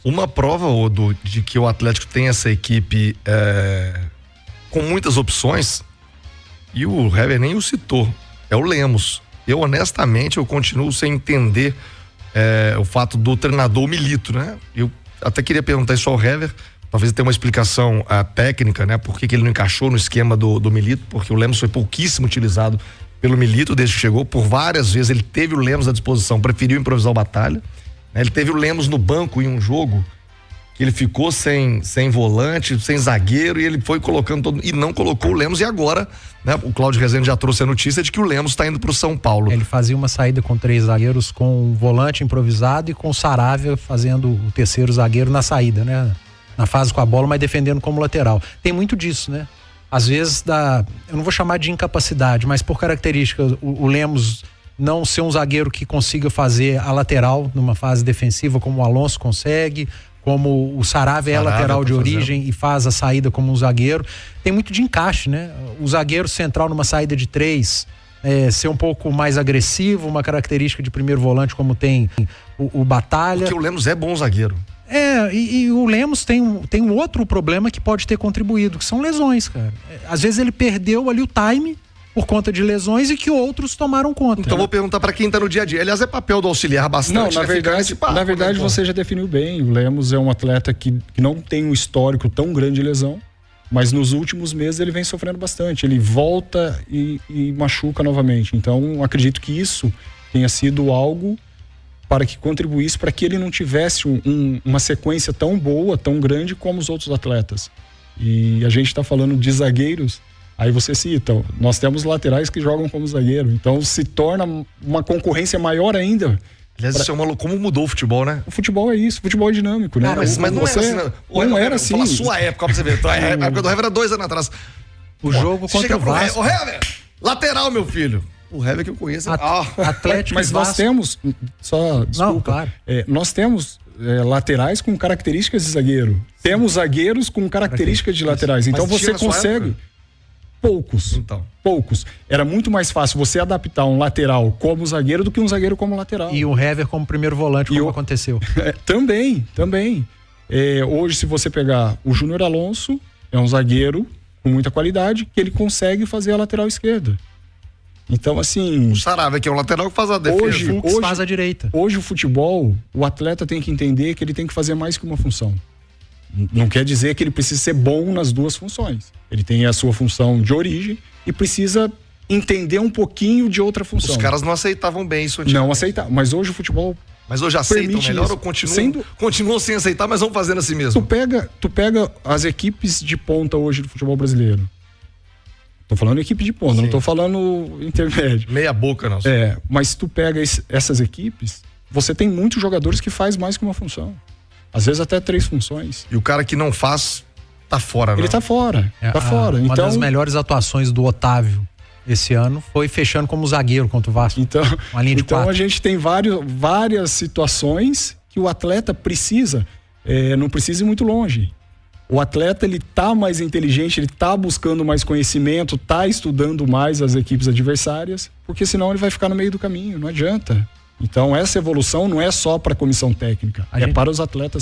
Uma prova, Odo, de que o Atlético tem essa equipe com muitas opções, e o Hever nem o citou, é o Lemos. Eu, honestamente, eu continuo sem entender o fato do treinador Milito, né? Eu até queria perguntar isso ao Hever, talvez tenha uma explicação técnica, né? Por que ele não encaixou no esquema do Milito, porque o Lemos foi pouquíssimo utilizado pelo Milito desde que chegou. Por várias vezes ele teve o Lemos à disposição, preferiu improvisar o Batalha, né? Ele teve o Lemos no banco em um jogo que ele ficou sem volante, sem zagueiro, e ele foi colocando todo, e não colocou o Lemos. E agora, né, o Cláudio Rezende já trouxe a notícia de que o Lemos está indo para o São Paulo. Ele fazia uma saída com 3 zagueiros, com um volante improvisado e com o Saravia fazendo o terceiro zagueiro na saída, né? Na fase com a bola, mas defendendo como lateral. Tem muito disso, né? Às vezes eu não vou chamar de incapacidade, mas por característica, o Lemos não ser um zagueiro que consiga fazer a lateral numa fase defensiva, como o Alonso consegue, como o Saravia é lateral de origem e faz a saída como um zagueiro. Tem muito de encaixe, né? O zagueiro central numa saída de 3, ser um pouco mais agressivo, uma característica de primeiro volante como tem o Batalha. Porque o Lemos é bom zagueiro. E o Lemos tem um outro problema que pode ter contribuído, que são lesões, cara. Às vezes ele perdeu ali o time por conta de lesões e que outros tomaram conta. Então vou perguntar para quem tá no dia a dia. Aliás, é papel do auxiliar bastante. Não, na verdade você já definiu bem. O Lemos é um atleta que não tem um histórico tão grande de lesão, mas nos últimos meses ele vem sofrendo bastante. Ele volta e machuca novamente. Então acredito que isso tenha sido algo para que contribuísse para que ele não tivesse uma sequência tão boa, tão grande como os outros atletas. E a gente está falando de zagueiros, aí você cita, nós temos laterais que jogam como zagueiro, então se torna uma concorrência maior ainda. Aliás, isso é como mudou o futebol, né? O futebol é isso, o futebol é dinâmico, né? Cara, mas não era assim, não. Não era assim. Fala a sua época, pra você ver. A época do Hever era 2 anos atrás. O jogo contra o Vasco. Ô, Hever, lateral, meu filho. O Hever que eu conheço. Atlético. Mas nós temos, desculpa, não, claro. Nós temos laterais com características de zagueiro. Sim. Temos zagueiros com características de laterais. Então você consegue. Poucos. Era muito mais fácil você adaptar um lateral como zagueiro do que um zagueiro como lateral. E o Hever como primeiro volante, como aconteceu. Também. Hoje, se você pegar o Júnior Alonso, é um zagueiro com muita qualidade, que ele consegue fazer a lateral esquerda. Então, assim... O Saravia, que é um lateral que faz a defesa. Hoje faz a direita. Hoje o futebol, o atleta tem que entender que ele tem que fazer mais que uma função. Não quer dizer que ele precisa ser bom nas duas funções. Ele tem a sua função de origem e precisa entender um pouquinho de outra função. Os caras não aceitavam bem isso antigamente. Não aceitavam, mas hoje o futebol... Mas hoje aceitam melhor isso. Ou continuam sem aceitar, mas vão fazendo assim mesmo? Tu pega as equipes de ponta hoje do futebol brasileiro. Tô falando equipe de ponta, não tô falando intermédio. Meia boca, não. Mas tu pega essas equipes, você tem muitos jogadores que faz mais que uma função. Às vezes até 3 funções. E o cara que não faz, tá fora, né? Ele tá fora, fora. Uma das melhores atuações do Otávio esse ano foi fechando como zagueiro contra o Vasco. Então, uma linha de 4. A gente tem várias situações que o atleta precisa, não precisa ir muito longe. O atleta, ele tá mais inteligente, ele tá buscando mais conhecimento, tá estudando mais as equipes adversárias, porque senão ele vai ficar no meio do caminho, não adianta. Então essa evolução não é só para a comissão técnica, para os atletas